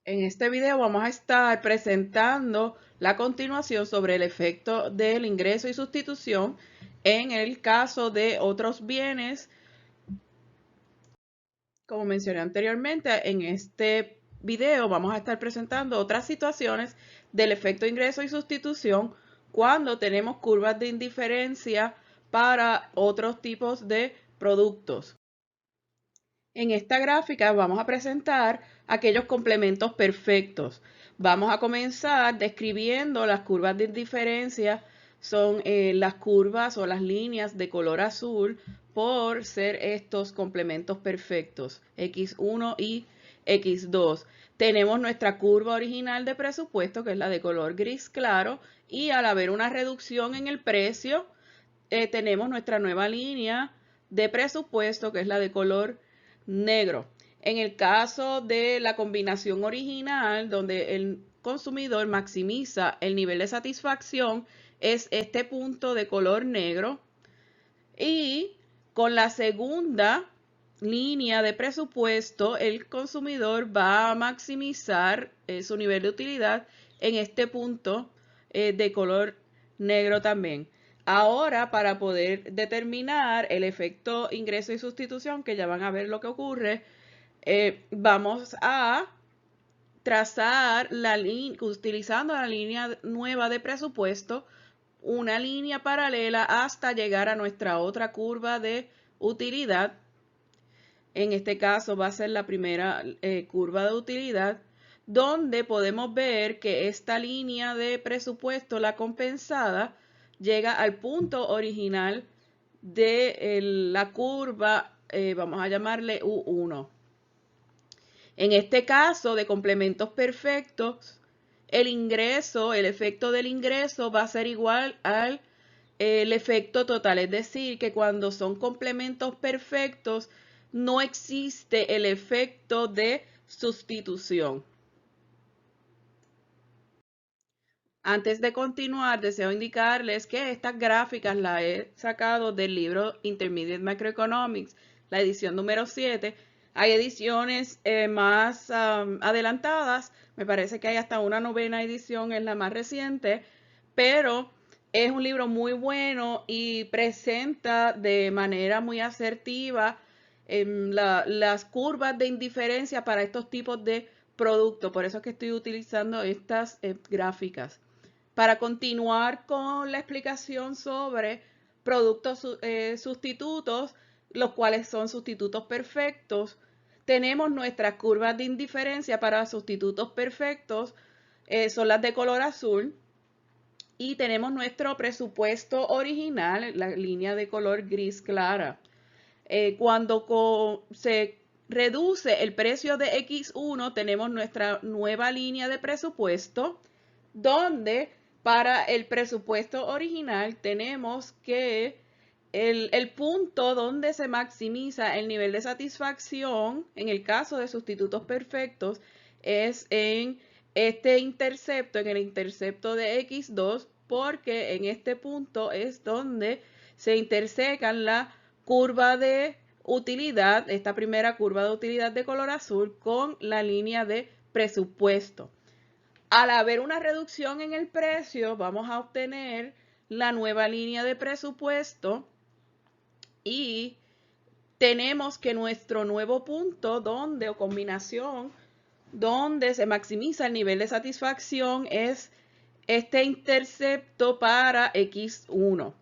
En este video vamos a estar presentando la continuación sobre el efecto del ingreso y sustitución en el caso de otros bienes. Como mencioné anteriormente, en este video vamos a estar presentando otras situaciones del efecto ingreso y sustitución cuando tenemos curvas de indiferencia para otros tipos de productos. En esta gráfica vamos a presentar aquellos complementos perfectos. Vamos a comenzar describiendo las curvas de indiferencia. Son las curvas o las líneas de color azul por ser estos complementos perfectos, X1 y X2. Tenemos nuestra curva original de presupuesto, que es la de color gris claro, y al haber una reducción en el precio, tenemos nuestra nueva línea de presupuesto, que es la de color negro. En el caso de la combinación original, donde el consumidor maximiza el nivel de satisfacción, es este punto de color negro. Y con la segunda línea de presupuesto, el consumidor va a maximizar su nivel de utilidad en este punto de color negro también. Ahora, para poder determinar el efecto ingreso y sustitución, que ya van a ver lo que ocurre, vamos a trazar la línea, utilizando la línea nueva de presupuesto, una línea paralela hasta llegar a nuestra otra curva de utilidad. En este caso va a ser la primera curva de utilidad, donde podemos ver que esta línea de presupuesto, la compensada, llega al punto original de la curva, vamos a llamarle U1. En este caso de complementos perfectos, el ingreso, el efecto del ingreso va a ser igual al el efecto total, es decir, que cuando son complementos perfectos no existe el efecto de sustitución. Antes de continuar, deseo indicarles que estas gráficas las he sacado del libro Intermediate Macroeconomics, la edición número 7. Hay ediciones más adelantadas, me parece que hay hasta una 9ª edición, es la más reciente, pero es un libro muy bueno y presenta de manera muy asertiva las curvas de indiferencia para estos tipos de productos. Por eso es que estoy utilizando estas gráficas. Para continuar con la explicación sobre productos sustitutos, los cuales son sustitutos perfectos, tenemos nuestras curvas de indiferencia para sustitutos perfectos, son las de color azul, y tenemos nuestro presupuesto original, la línea de color gris clara. Cuando se reduce el precio de X1, tenemos nuestra nueva línea de presupuesto, donde para el presupuesto original tenemos que el punto donde se maximiza el nivel de satisfacción, en el caso de sustitutos perfectos, es en este intercepto, en el intercepto de X2, porque en este punto es donde se intersecan la curva de utilidad, esta primera curva de utilidad de color azul, con la línea de presupuesto. Al haber una reducción en el precio, vamos a obtener la nueva línea de presupuesto y tenemos que nuestro nuevo punto donde o combinación donde se maximiza el nivel de satisfacción es este intercepto para X1.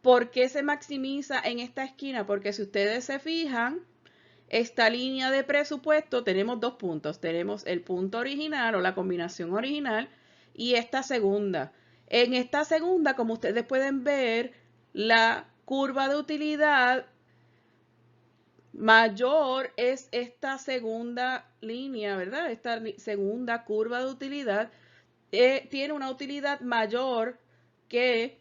¿Por qué se maximiza en esta esquina? Porque si ustedes se fijan, esta línea de presupuesto tenemos dos puntos. Tenemos el punto original o la combinación original y esta segunda. En esta segunda, como ustedes pueden ver, la curva de utilidad mayor es esta segunda línea, ¿verdad? Esta segunda curva de utilidad tiene una utilidad mayor que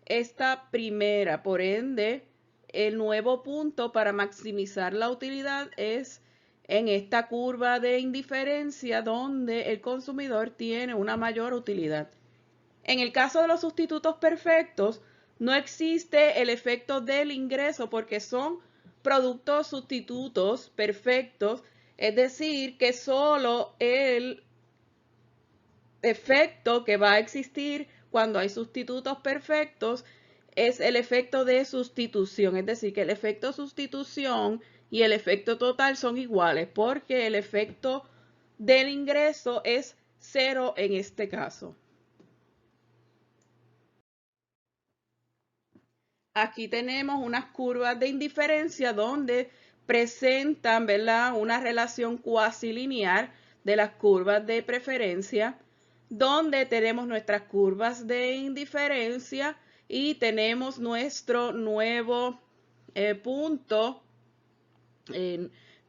esta primera. Por ende, el nuevo punto para maximizar la utilidad es en esta curva de indiferencia donde el consumidor tiene una mayor utilidad. En el caso de los sustitutos perfectos, no existe el efecto del ingreso porque son productos sustitutos perfectos, es decir, que solo el efecto que va a existir cuando hay sustitutos perfectos es el efecto de sustitución, es decir, que el efecto sustitución y el efecto total son iguales porque el efecto del ingreso es 0 en este caso. Aquí tenemos unas curvas de indiferencia donde presentan, ¿verdad?, una relación cuasi lineal de las curvas de preferencia, donde tenemos nuestras curvas de indiferencia y tenemos nuestro nuevo punto,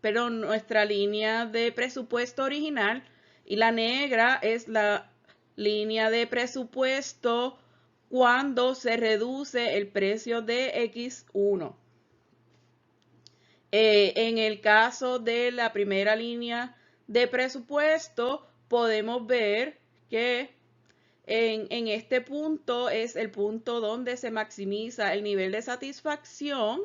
perdón, nuestra línea de presupuesto original, y la negra es la línea de presupuesto cuando se reduce el precio de X1. En el caso de la primera línea de presupuesto, podemos ver que en este punto es el punto donde se maximiza el nivel de satisfacción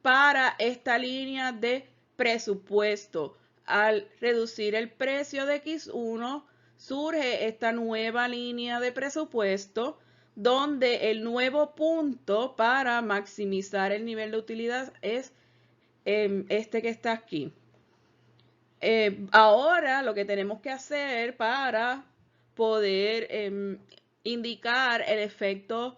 para esta línea de presupuesto. Al reducir el precio de X1, surge esta nueva línea de presupuesto donde el nuevo punto para maximizar el nivel de utilidad es este que está aquí. Ahora lo que tenemos que hacer para poder indicar el efecto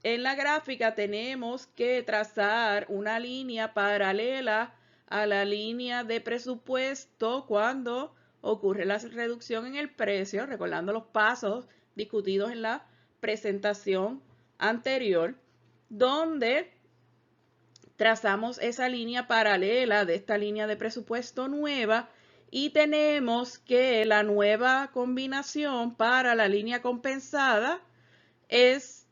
en la gráfica, tenemos que trazar una línea paralela a la línea de presupuesto cuando ocurre la reducción en el precio, recordando los pasos discutidos en la presentación anterior, donde trazamos esa línea paralela de esta línea de presupuesto nueva y tenemos que la nueva combinación para la línea compensada es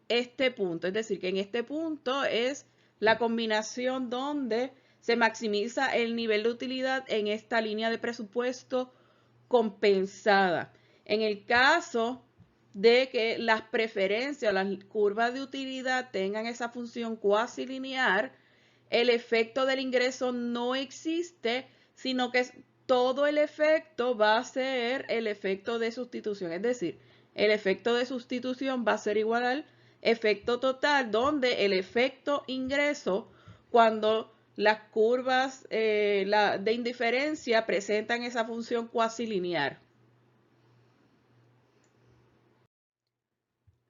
este punto, es decir, que en este punto es la combinación donde se maximiza el nivel de utilidad en esta línea de presupuesto compensada. En el caso de que las preferencias o las curvas de utilidad tengan esa función cuasi lineal, el efecto del ingreso no existe, sino que todo el efecto va a ser el efecto de sustitución, es decir, el efecto de sustitución va a ser igual al efecto total, donde el efecto ingreso, cuando las curvas de indiferencia presentan esa función cuasi lineal.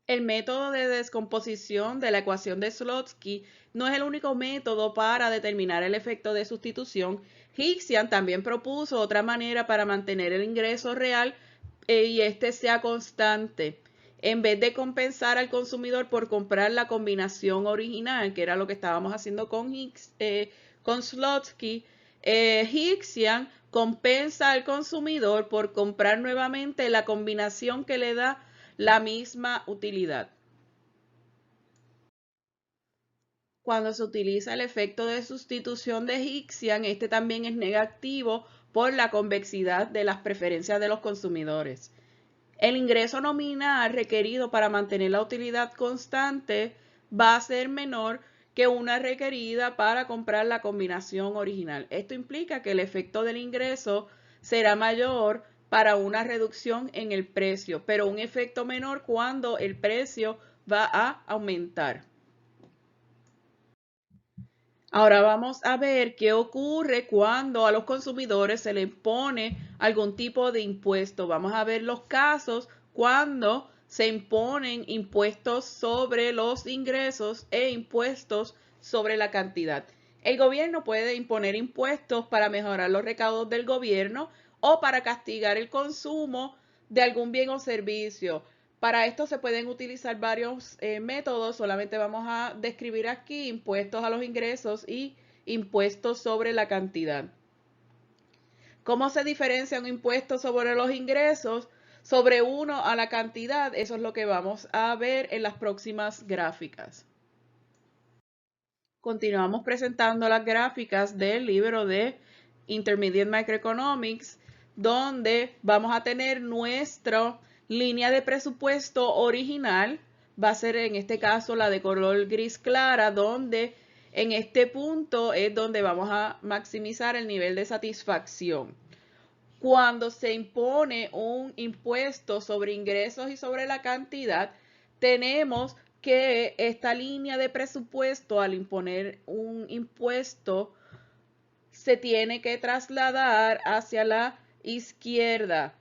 El método de descomposición de la ecuación de Slotsky no es el único método para determinar el efecto de sustitución. Hixian también propuso otra manera para mantener el ingreso real y este sea constante. En vez de compensar al consumidor por comprar la combinación original, que era lo que estábamos haciendo con Slotsky, Hixian compensa al consumidor por comprar nuevamente la combinación que le da la misma utilidad. Cuando se utiliza el efecto de sustitución de Hixian, este también es negativo por la convexidad de las preferencias de los consumidores. El ingreso nominal requerido para mantener la utilidad constante va a ser menor que una requerida para comprar la combinación original. Esto implica que el efecto del ingreso será mayor para una reducción en el precio, pero un efecto menor cuando el precio va a aumentar. Ahora vamos a ver qué ocurre cuando a los consumidores se les pone algún tipo de impuesto. Vamos a ver los casos cuando se imponen impuestos sobre los ingresos e impuestos sobre la cantidad. El gobierno puede imponer impuestos para mejorar los recaudos del gobierno o para castigar el consumo de algún bien o servicio. Para esto se pueden utilizar varios métodos, solamente vamos a describir aquí impuestos a los ingresos y impuestos sobre la cantidad. ¿Cómo se diferencia un impuesto sobre los ingresos sobre uno a la cantidad? Eso es lo que vamos a ver en las próximas gráficas. Continuamos presentando las gráficas del libro de Intermediate Microeconomics, donde vamos a tener nuestra línea de presupuesto original. Va a ser en este caso la de color gris clara, donde en este punto es donde vamos a maximizar el nivel de satisfacción. Cuando se impone un impuesto sobre ingresos y sobre la cantidad, tenemos que esta línea de presupuesto, al imponer un impuesto, se tiene que trasladar hacia la izquierda.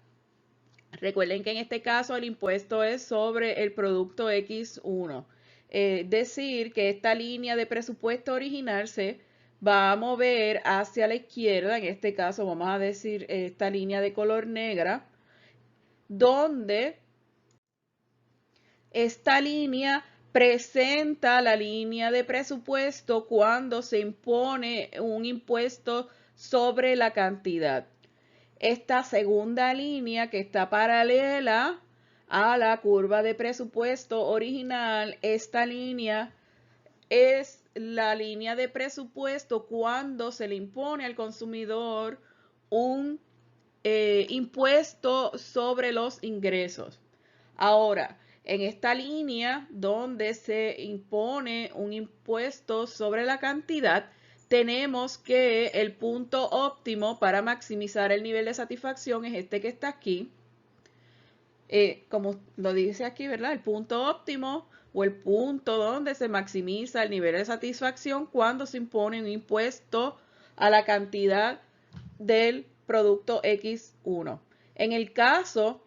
Recuerden que en este caso el impuesto es sobre el producto X1. Decir que esta línea de presupuesto original se va a mover hacia la izquierda. En este caso vamos a decir esta línea de color negra, donde esta línea presenta la línea de presupuesto cuando se impone un impuesto sobre la cantidad. Esta segunda línea que está paralela a la curva de presupuesto original, esta línea es la línea de presupuesto cuando se le impone al consumidor un impuesto sobre los ingresos. Ahora, en esta línea donde se impone un impuesto sobre la cantidad, tenemos que el punto óptimo para maximizar el nivel de satisfacción es este que está aquí. Como lo dice aquí, ¿verdad? El punto óptimo o el punto donde se maximiza el nivel de satisfacción cuando se impone un impuesto a la cantidad del producto X1. En el caso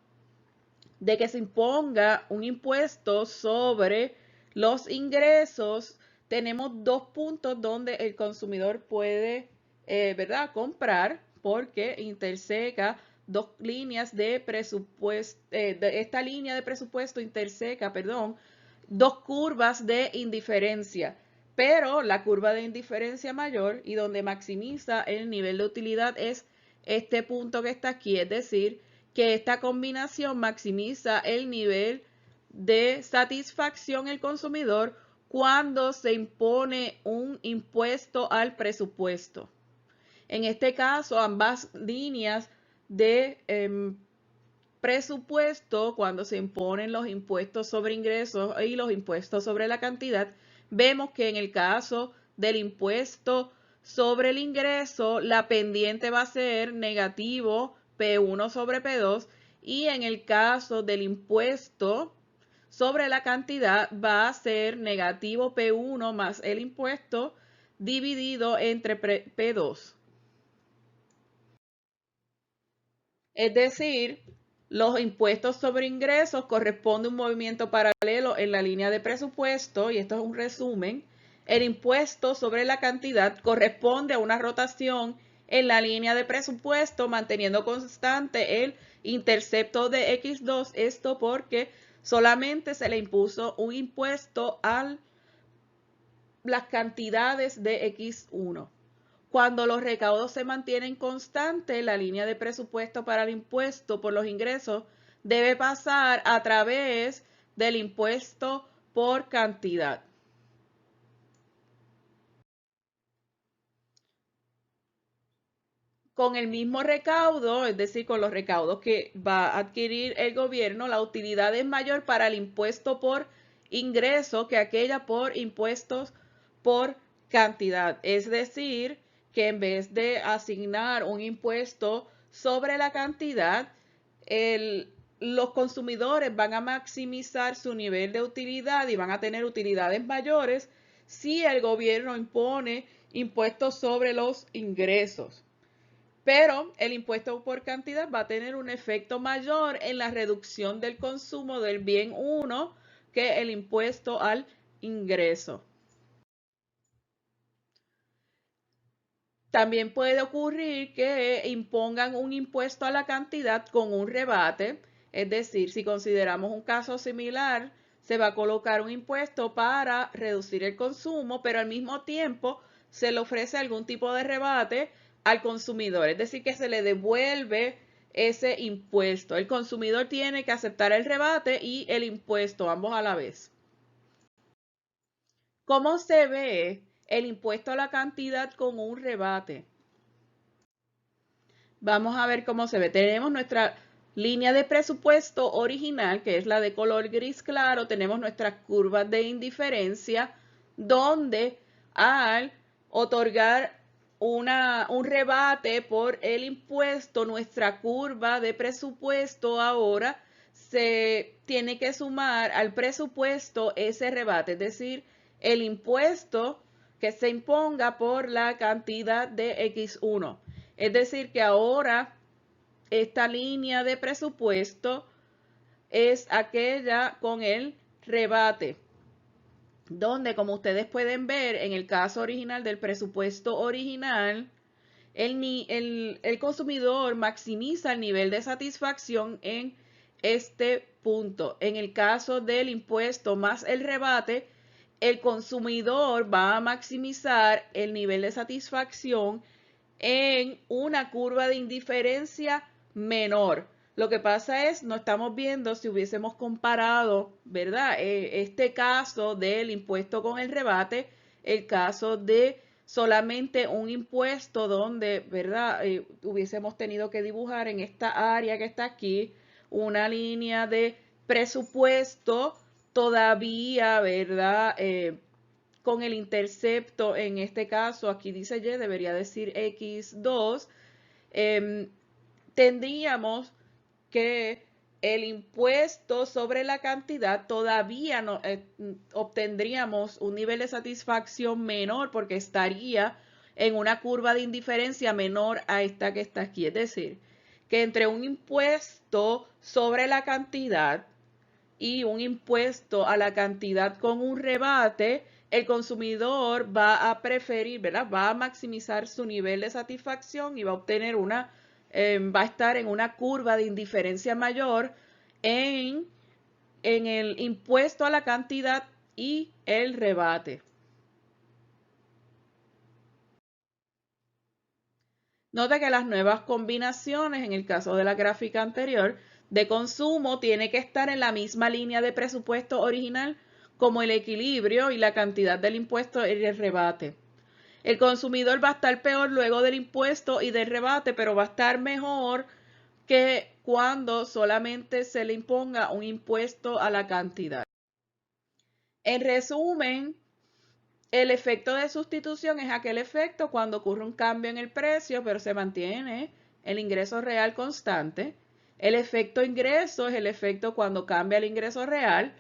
de que se imponga un impuesto sobre los ingresos, tenemos dos puntos donde el consumidor puede, ¿verdad?, comprar, porque interseca dos líneas de presupuesto, esta línea de presupuesto interseca, perdón, dos curvas de indiferencia. Pero la curva de indiferencia mayor y donde maximiza el nivel de utilidad es este punto que está aquí, es decir, que esta combinación maximiza el nivel de satisfacción del consumidor cuando se impone un impuesto al presupuesto. En este caso, ambas líneas de presupuesto, cuando se imponen los impuestos sobre ingresos y los impuestos sobre la cantidad, vemos que en el caso del impuesto sobre el ingreso, la pendiente va a ser negativo P1 sobre P2 y en el caso del impuesto sobre la cantidad va a ser negativo P1 más el impuesto dividido entre P2. Es decir, los impuestos sobre ingresos corresponde a un movimiento paralelo en la línea de presupuesto, y esto es un resumen. El impuesto sobre la cantidad corresponde a una rotación en la línea de presupuesto, manteniendo constante el intercepto de X2. Esto porque solamente se le impuso un impuesto a las cantidades de X1. Cuando los recaudos se mantienen constantes, la línea de presupuesto para el impuesto por los ingresos debe pasar a través del impuesto por cantidad. Con el mismo recaudo, es decir, con los recaudos que va a adquirir el gobierno, la utilidad es mayor para el impuesto por ingreso que aquella por impuestos por cantidad. Es decir, que en vez de asignar un impuesto sobre la cantidad, los consumidores van a maximizar su nivel de utilidad y van a tener utilidades mayores si el gobierno impone impuestos sobre los ingresos. Pero el impuesto por cantidad va a tener un efecto mayor en la reducción del consumo del bien 1 que el impuesto al ingreso. También puede ocurrir que impongan un impuesto a la cantidad con un rebate, es decir, si consideramos un caso similar, se va a colocar un impuesto para reducir el consumo, pero al mismo tiempo se le ofrece algún tipo de rebate al consumidor, es decir, que se le devuelve ese impuesto. El consumidor tiene que aceptar el rebate y el impuesto, ambos a la vez. ¿Cómo se ve el impuesto a la cantidad con un rebate? Vamos a ver cómo se ve. Tenemos nuestra línea de presupuesto original, que es la de color gris claro. Tenemos nuestras curvas de indiferencia, donde al otorgar un rebate por el impuesto, nuestra curva de presupuesto ahora se tiene que sumar al presupuesto ese rebate, es decir, el impuesto que se imponga por la cantidad de X1. Es decir, que ahora esta línea de presupuesto es aquella con el rebate, donde, como ustedes pueden ver, en el caso original del presupuesto original, el consumidor maximiza el nivel de satisfacción en este punto. En el caso del impuesto más el rebate, el consumidor va a maximizar el nivel de satisfacción en una curva de indiferencia menor. Lo que pasa es, no estamos viendo si hubiésemos comparado, ¿verdad? Este caso del impuesto con el rebate, el caso de solamente un impuesto donde, ¿verdad? Hubiésemos tenido que dibujar en esta área que está aquí una línea de presupuesto todavía, ¿verdad? Con el intercepto, en este caso, aquí dice Y, debería decir X2, tendríamos que el impuesto sobre la cantidad todavía no obtendríamos un nivel de satisfacción menor porque estaría en una curva de indiferencia menor a esta que está aquí. Es decir, que entre un impuesto sobre la cantidad y un impuesto a la cantidad con un rebate, el consumidor va a preferir, ¿verdad? Va a maximizar su nivel de satisfacción y va a obtener va a estar en una curva de indiferencia mayor en el impuesto a la cantidad y el rebate. Nota que las nuevas combinaciones, en el caso de la gráfica anterior, de consumo tiene que estar en la misma línea de presupuesto original como el equilibrio y la cantidad del impuesto y el rebate. El consumidor va a estar peor luego del impuesto y del rebate, pero va a estar mejor que cuando solamente se le imponga un impuesto a la cantidad. En resumen, el efecto de sustitución es aquel efecto cuando ocurre un cambio en el precio, pero se mantiene el ingreso real constante. El efecto ingreso es el efecto cuando cambia el ingreso real.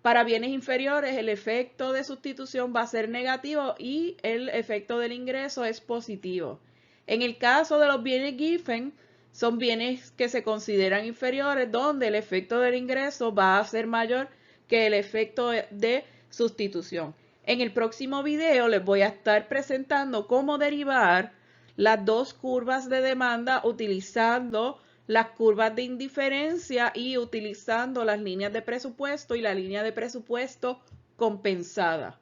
Para bienes inferiores, el efecto de sustitución va a ser negativo y el efecto del ingreso es positivo. En el caso de los bienes Giffen, son bienes que se consideran inferiores, donde el efecto del ingreso va a ser mayor que el efecto de sustitución. En el próximo video les voy a estar presentando cómo derivar las dos curvas de demanda utilizando las curvas de indiferencia y utilizando las líneas de presupuesto y la línea de presupuesto compensada.